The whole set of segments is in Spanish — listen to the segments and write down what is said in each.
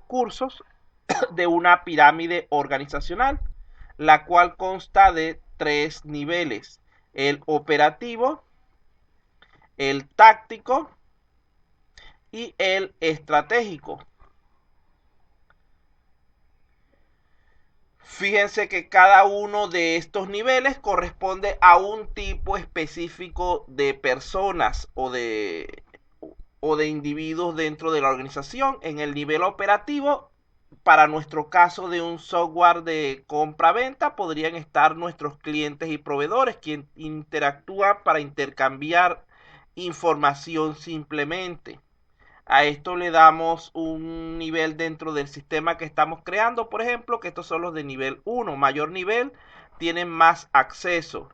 cursos de una pirámide organizacional, la cual consta de 3 niveles: el operativo, el táctico y el estratégico. Fíjense que cada uno de estos niveles corresponde a un tipo específico de personas o de individuos dentro de la organización. En el nivel operativo, para nuestro caso de un software de compra-venta, podrían estar nuestros clientes y proveedores, quien interactúan para intercambiar información simplemente. A esto le damos un nivel dentro del sistema que estamos creando, por ejemplo, que estos son los de nivel 1. Mayor nivel tienen más acceso.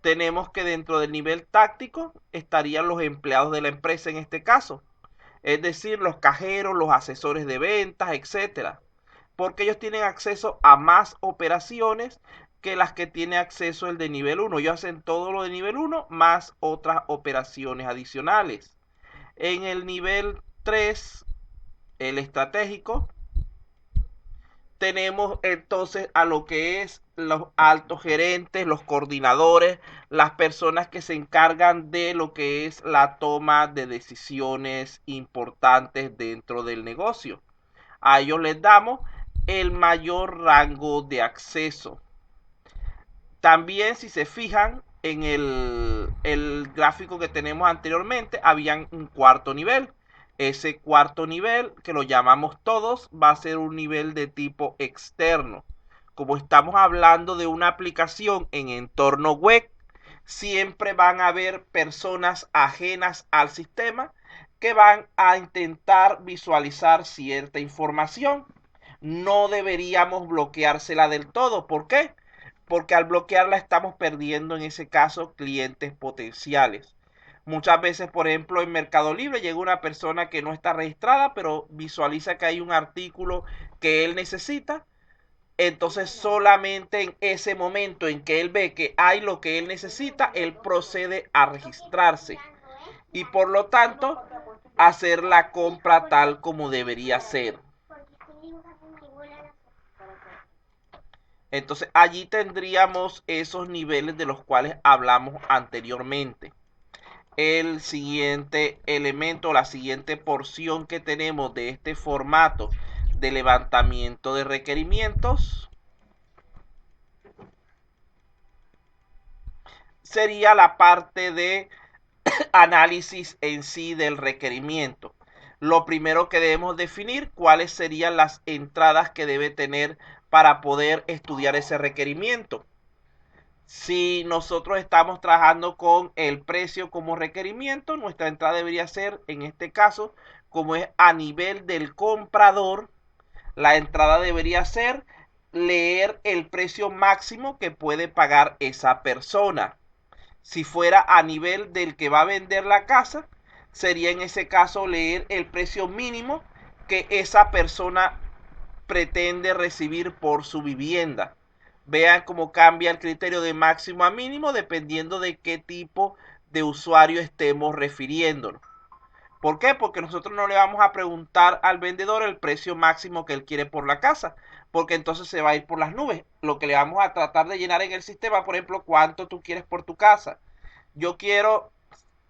Tenemos que dentro del nivel táctico estarían los empleados de la empresa en este caso, es decir, los cajeros, los asesores de ventas, etcétera, porque ellos tienen acceso a más operaciones que las que tiene acceso el de nivel 1. Ellos hacen todo lo de nivel 1 más otras operaciones adicionales. En el nivel 3, el estratégico, tenemos entonces a lo que es los altos gerentes, los coordinadores, las personas que se encargan de lo que es la toma de decisiones importantes dentro del negocio. A ellos les damos el mayor rango de acceso. También, si se fijan en el gráfico que tenemos anteriormente, había un cuarto nivel. Ese cuarto nivel, que lo llamamos todos, va a ser un nivel de tipo externo. Como estamos hablando de una aplicación en entorno web, siempre van a haber personas ajenas al sistema que van a intentar visualizar cierta información. No deberíamos bloqueársela del todo. ¿Por qué? Porque al bloquearla estamos perdiendo en ese caso clientes potenciales. Muchas veces, por ejemplo, en Mercado Libre llega una persona que no está registrada, pero visualiza que hay un artículo que él necesita. Entonces solamente en ese momento en que él ve que hay lo que él necesita, él procede a registrarse y por lo tanto hacer la compra tal como debería ser. Entonces allí tendríamos esos niveles de los cuales hablamos anteriormente. El siguiente elemento, la siguiente porción que tenemos de este formato de levantamiento de requerimientos sería la parte de análisis en sí del requerimiento. Lo primero que debemos definir, cuáles serían las entradas que debe tener para poder estudiar ese requerimiento. Si nosotros estamos trabajando con el precio como requerimiento, nuestra entrada debería ser, en este caso, como es a nivel del comprador, la entrada debería ser leer el precio máximo que puede pagar esa persona. Si fuera a nivel del que va a vender la casa, sería en ese caso leer el precio mínimo que esa persona pretende recibir por su vivienda. Vean cómo cambia el criterio de máximo a mínimo dependiendo de qué tipo de usuario estemos refiriéndonos. ¿Por qué? Porque nosotros no le vamos a preguntar al vendedor el precio máximo que él quiere por la casa, porque entonces se va a ir por las nubes. Lo que le vamos a tratar de llenar en el sistema, por ejemplo, cuánto tú quieres por tu casa. Yo quiero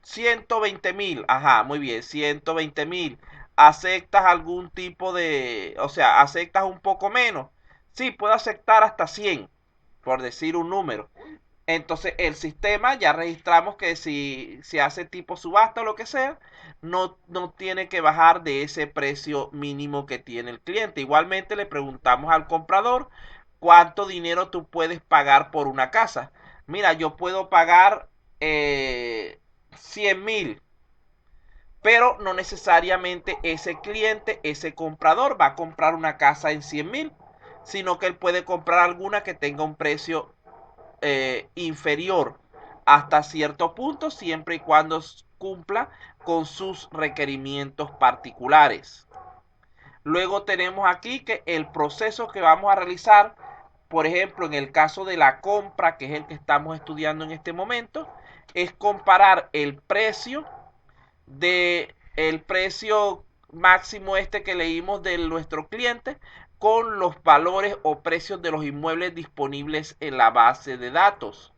120,000. Ajá, muy bien, 120,000. ¿Aceptas algún tipo de, o sea, aceptas un poco menos? Sí, puedo aceptar hasta 100, por decir un número. Entonces el sistema ya registramos que si se hace tipo subasta o lo que sea, no tiene que bajar de ese precio mínimo que tiene el cliente. Igualmente le preguntamos al comprador cuánto dinero tú puedes pagar por una casa. Mira, yo puedo pagar 100,000, pero no necesariamente ese cliente, ese comprador va a comprar una casa en 100,000, sino que él puede comprar alguna que tenga un precio inferior hasta cierto punto, siempre y cuando cumpla con sus requerimientos particulares. Luego tenemos aquí que el proceso que vamos a realizar, por ejemplo, en el caso de la compra, que es el que estamos estudiando en este momento, es comparar el precio máximo este que leímos de nuestro cliente con los valores o precios de los inmuebles disponibles en la base de datos.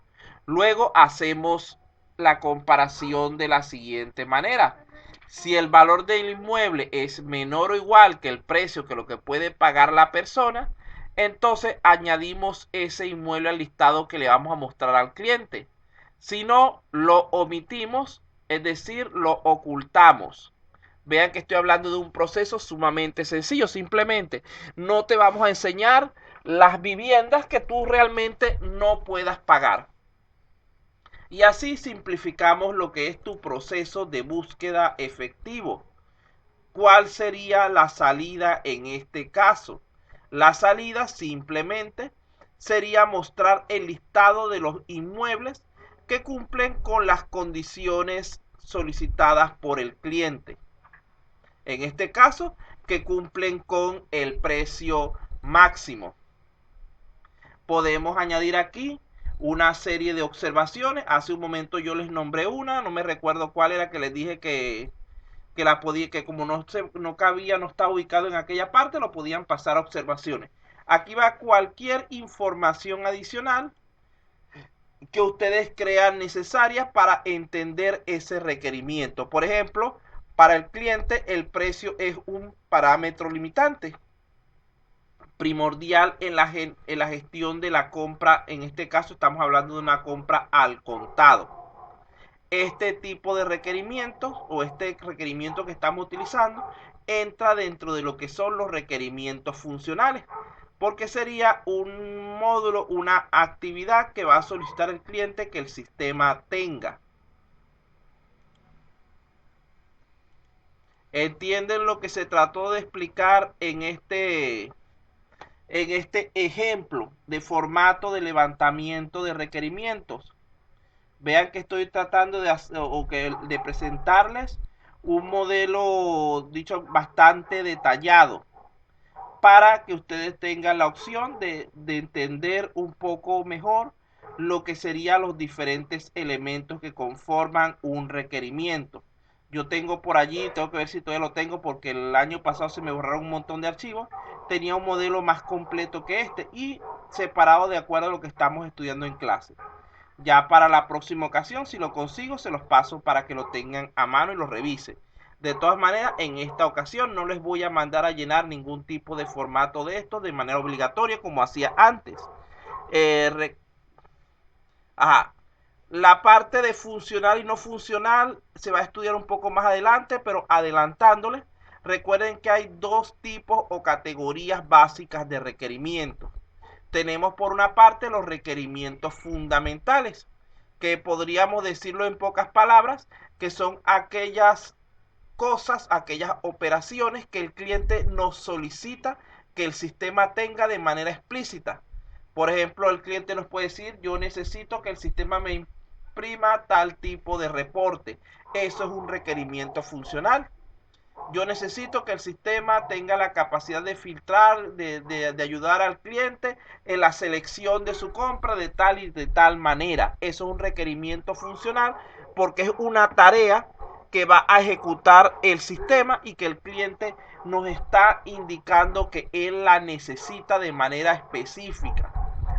Luego hacemos la comparación de la siguiente manera. Si el valor del inmueble es menor o igual que el precio que lo que puede pagar la persona, entonces añadimos ese inmueble al listado que le vamos a mostrar al cliente. Si no, lo omitimos, es decir, lo ocultamos. Vean que estoy hablando de un proceso sumamente sencillo. Simplemente no te vamos a enseñar las viviendas que tú realmente no puedas pagar. Y así simplificamos lo que es tu proceso de búsqueda efectivo. ¿Cuál sería la salida en este caso? La salida simplemente sería mostrar el listado de los inmuebles que cumplen con las condiciones solicitadas por el cliente. En este caso, que cumplen con el precio máximo. Podemos añadir aquí una serie de observaciones. Hace un momento yo les nombré una, no me recuerdo cuál era, que les dije que la podía, que como no cabía, no estaba ubicado en aquella parte, lo podían pasar a observaciones. Aquí va cualquier información adicional que ustedes crean necesaria para entender ese requerimiento. Por ejemplo, para el cliente el precio es un parámetro limitante primordial en la gestión de la compra. En este caso estamos hablando de una compra al contado. Este tipo de requerimientos o este requerimiento que estamos utilizando entra dentro de lo que son los requerimientos funcionales, porque sería un módulo, una actividad que va a solicitar el cliente que el sistema tenga. ¿Entienden lo que se trató de explicar en este ejemplo de formato de levantamiento de requerimientos? Vean que estoy tratando de presentarles un modelo, dicho, bastante detallado para que ustedes tengan la opción de entender un poco mejor lo que serían los diferentes elementos que conforman un requerimiento. Yo tengo por allí, tengo que ver si todavía lo tengo porque el año pasado se me borraron un montón de archivos. Tenía un modelo más completo que este y separado de acuerdo a lo que estamos estudiando en clase. Ya para la próxima ocasión, si lo consigo, se los paso para que lo tengan a mano y lo revisen. De todas maneras, en esta ocasión no les voy a mandar a llenar ningún tipo de formato de esto de manera obligatoria como hacía antes. Ajá. La parte de funcional y no funcional se va a estudiar un poco más adelante, pero adelantándoles, recuerden que hay dos tipos o categorías básicas de requerimientos. Tenemos por una parte los requerimientos fundamentales, que podríamos decirlo en pocas palabras, que son aquellas cosas, aquellas operaciones que el cliente nos solicita que el sistema tenga de manera explícita. Por ejemplo, el cliente nos puede decir: yo necesito que el sistema me imprima tal tipo de reporte. Eso es un requerimiento funcional. Yo necesito que el sistema tenga la capacidad de filtrar, de ayudar al cliente en la selección de su compra de tal y de tal manera. Eso es un requerimiento funcional porque es una tarea que va a ejecutar el sistema y que el cliente nos está indicando que él la necesita de manera específica.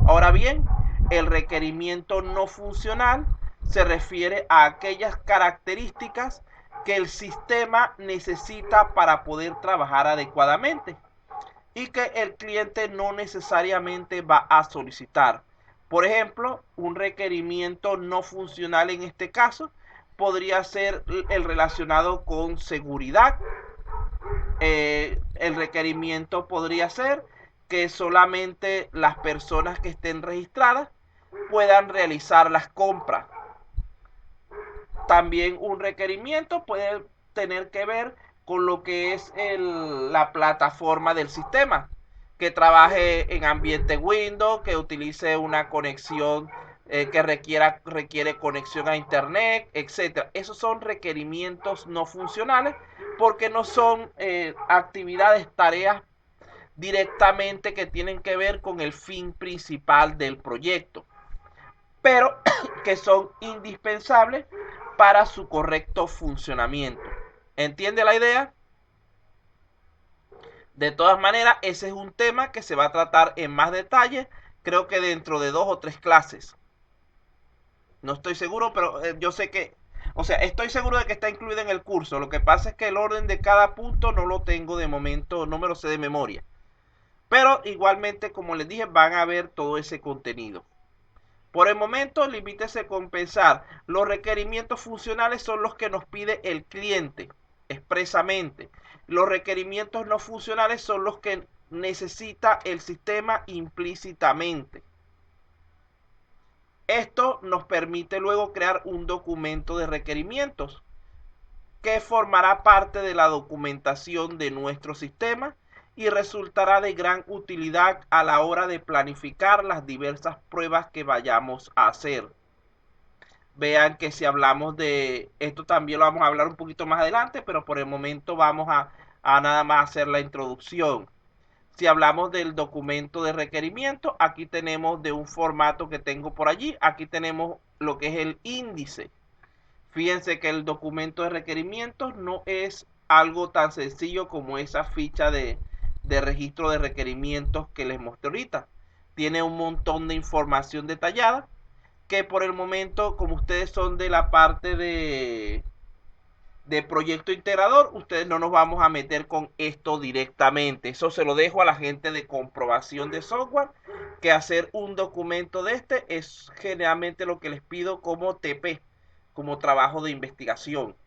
Ahora bien, el requerimiento no funcional se refiere a aquellas características que el sistema necesita para poder trabajar adecuadamente y que el cliente no necesariamente va a solicitar. Por ejemplo, un requerimiento no funcional en este caso podría ser el relacionado con seguridad. El requerimiento podría ser que solamente las personas que estén registradas puedan realizar las compras. También un requerimiento puede tener que ver con lo que es la plataforma del sistema, que trabaje en ambiente Windows, que utilice una conexión que requiere conexión a internet, etcétera. Esos son requerimientos no funcionales porque no son actividades, tareas directamente que tienen que ver con el fin principal del proyecto, pero que son indispensables para su correcto funcionamiento. ¿Entiende la idea? De todas maneras, ese es un tema que se va a tratar en más detalle, creo que dentro de 2 o 3 clases. No estoy seguro, pero yo sé que, o sea, estoy seguro de que está incluida en el curso. Lo que pasa es que el orden de cada punto no lo tengo de momento, no me lo sé de memoria. Pero igualmente, como les dije, van a ver todo ese contenido. Por el momento, limítese con pensar, los requerimientos funcionales son los que nos pide el cliente expresamente. Los requerimientos no funcionales son los que necesita el sistema implícitamente. Esto nos permite luego crear un documento de requerimientos que formará parte de la documentación de nuestro sistema y resultará de gran utilidad a la hora de planificar las diversas pruebas que vayamos a hacer. Vean que si hablamos de esto también lo vamos a hablar un poquito más adelante, pero por el momento vamos a nada más hacer la introducción. Si hablamos del documento de requerimiento, aquí tenemos de un formato que tengo por allí, aquí tenemos lo que es el índice. Fíjense que el documento de requerimientos no es algo tan sencillo como esa ficha de registro de requerimientos que les mostré ahorita. Tiene un montón de información detallada que por el momento, como ustedes son de la parte de proyecto integrador, ustedes no nos vamos a meter con esto directamente. Eso se lo dejo a la gente de comprobación de software, que hacer un documento de este es generalmente lo que les pido como TP, como trabajo de investigación.